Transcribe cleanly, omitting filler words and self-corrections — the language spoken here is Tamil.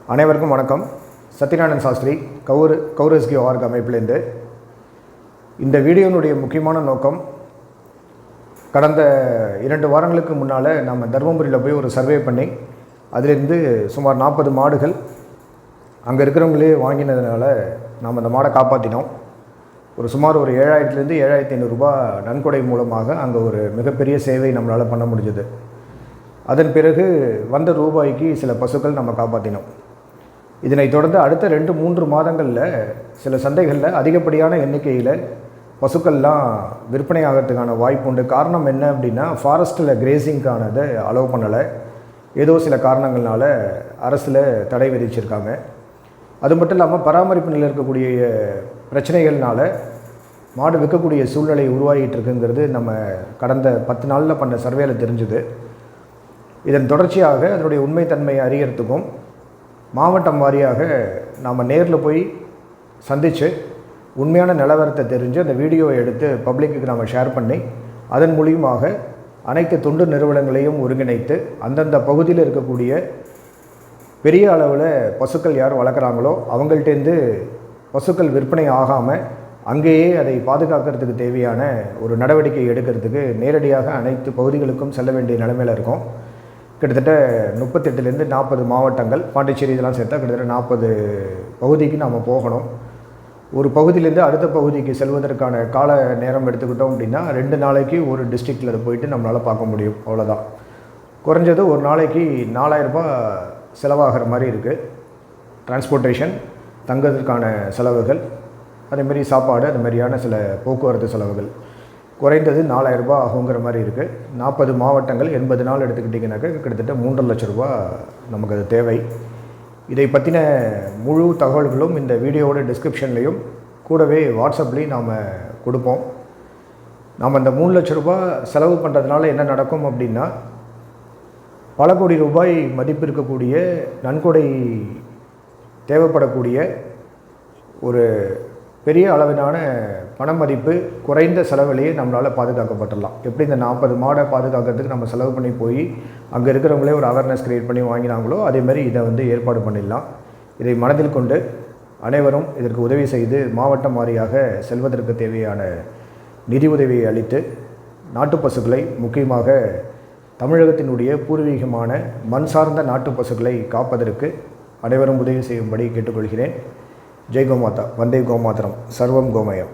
அனைவருக்கும் வணக்கம். சத்யநாராயணன் சாஸ்திரி கௌரஸ்கி ஆர்க் அமைப்பிலேருந்து. இந்த வீடியோனுடைய முக்கியமான நோக்கம், கடந்த 2 வாரங்களுக்கு முன்னால் நம்ம தருமபுரியில் போய் ஒரு சர்வே பண்ணி அதிலிருந்து சுமார் 40 மாடுகள் அங்கே இருக்கிறவங்களே வாங்கினதுனால நாம் அந்த மாடை காப்பாற்றினோம். சுமார் ஒரு 7000லேருந்து 7500 ரூபாய் நன்கொடை மூலமாக அங்கே ஒரு மிகப்பெரிய சேவை நம்மளால் பண்ண முடிஞ்சது. அதன் பிறகு வந்த ரூபாய்க்கு சில பசுக்கள் நம்ம காப்பாற்றினோம். இதனைத் தொடர்ந்து அடுத்த 2-3 மாதங்களில் சில சந்தைகளில் அதிகப்படியான எண்ணிக்கையில் பசுக்கள்லாம் விற்பனை ஆகிறதுக்கான வாய்ப்பு உண்டு. காரணம் என்ன அப்படின்னா, ஃபாரஸ்ட்டில் கிரேசிங்கானதை அலோவ் பண்ணலை. ஏதோ சில காரணங்கள்னால அரசில் தடை விதிச்சிருக்காங்க. அது மட்டும் இல்லாமல் பராமரிப்பு நிலையில் இருக்கக்கூடிய பிரச்சனைகள்னால மாடு விற்கக்கூடிய சூழ்நிலை உருவாகிட்டு இருக்குங்கிறது நம்ம கடந்த 10 நாளில் பண்ண சர்வேயில் தெரிஞ்சுது. இதன் தொடர்ச்சியாக அதனுடைய உண்மைத்தன்மையை அறியறதுக்கும் மாவட்டம் வாரியாக நாம் நேரில் போய் சந்தித்து உண்மையான நிலவரத்தை தெரிஞ்சு அந்த வீடியோவை எடுத்து பப்ளிக்கு நாம் ஷேர் பண்ணி அதன் மூலியமாக அனைத்து தொண்டு நிறுவனங்களையும் ஒருங்கிணைத்து அந்தந்த பகுதியில் இருக்கக்கூடிய பெரிய அளவில் பசுக்கள் யார் வளர்க்குறாங்களோ அவங்கள்ட்டேருந்து பசுக்கள் விற்பனை ஆகாமல் அங்கேயே அதை பாதுகாக்கிறதுக்கு தேவையான ஒரு நடவடிக்கை எடுக்கிறதுக்கு நேரடியாக அனைத்து பகுதிகளுக்கும் செல்ல வேண்டிய நிலைமையில் இருக்கும். கிட்டத்தட்ட 38லேருந்து 40 மாவட்டங்கள், பாண்டிச்சேரி இதெல்லாம் சேர்த்தா கிட்டத்தட்ட 40 பகுதிக்கு நாம் போகணும். ஒரு பகுதியிலேருந்து அடுத்த பகுதிக்கு செல்வதற்கான கால நேரம் எடுத்துக்கிட்டோம் அப்படின்னா 2 நாளைக்கு ஒரு டிஸ்ட்ரிக்டில் போயிட்டு நம்மளால் பார்க்க முடியும். அவ்வளோதான். குறைஞ்சது ஒரு நாளைக்கு 4000 ரூபாய் செலவாகிற மாதிரி இருக்குது. டிரான்ஸ்போர்ட்டேஷன், தங்குறதுக்கான செலவுகள், அதேமாதிரி சாப்பாடு, அது மாதிரியான சில போக்குவரத்து செலவுகள் குறைந்தது 4000 ரூபாய் ஆகுங்கிற மாதிரி இருக்குது. 40 மாவட்டங்கள் 80 நாள் எடுத்துக்கிட்டிங்கனாக்கா கிட்டத்தட்ட 3.5 லட்சம் ரூபா நமக்கு அது தேவை. இதை பற்றின முழு தகவல்களும் இந்த வீடியோவோட டிஸ்கிரிப்ஷன்லேயும் கூடவே வாட்ஸ்அப்லேயும் நாம் கொடுப்போம். நாம் அந்த 3 லட்சம் ரூபாய் செலவு பண்ணுறதுனால என்ன நடக்கும் அப்படின்னா, பல கோடி ரூபாய் மதிப்பு இருக்கக்கூடிய நன்கொடை தேவைப்படக்கூடிய ஒரு பெரிய அளவிலான பண மதிப்பு குறைந்த செலவிலேயே நம்மளால் பாதுகாக்கப்பட்டுடலாம். எப்படி இந்த 40 மாடை பாதுகாக்கிறதுக்கு நம்ம செலவு பண்ணி போய் அங்கே இருக்கிறவங்களே ஒரு அவேர்னஸ் க்ரியேட் பண்ணி வாங்கினாங்களோ அதேமாதிரி இதை ஏற்பாடு பண்ணிடலாம். இதை மனதில் கொண்டு அனைவரும் இதற்கு உதவி செய்து மாவட்டம் வாரியாக செல்வதற்கு தேவையான நிதி உதவியை அளித்து நாட்டு பசுக்களை, முக்கியமாக தமிழகத்தினுடைய பூர்வீகமான மண் சார்ந்த நாட்டு பசுக்களை காப்பதற்கு அனைவரும் உதவி செய்யும்படி கேட்டுக்கொள்கிறேன். ஜெய் கோமாதா, வந்தே கோமாதரம், சர்வம் கோமயம்.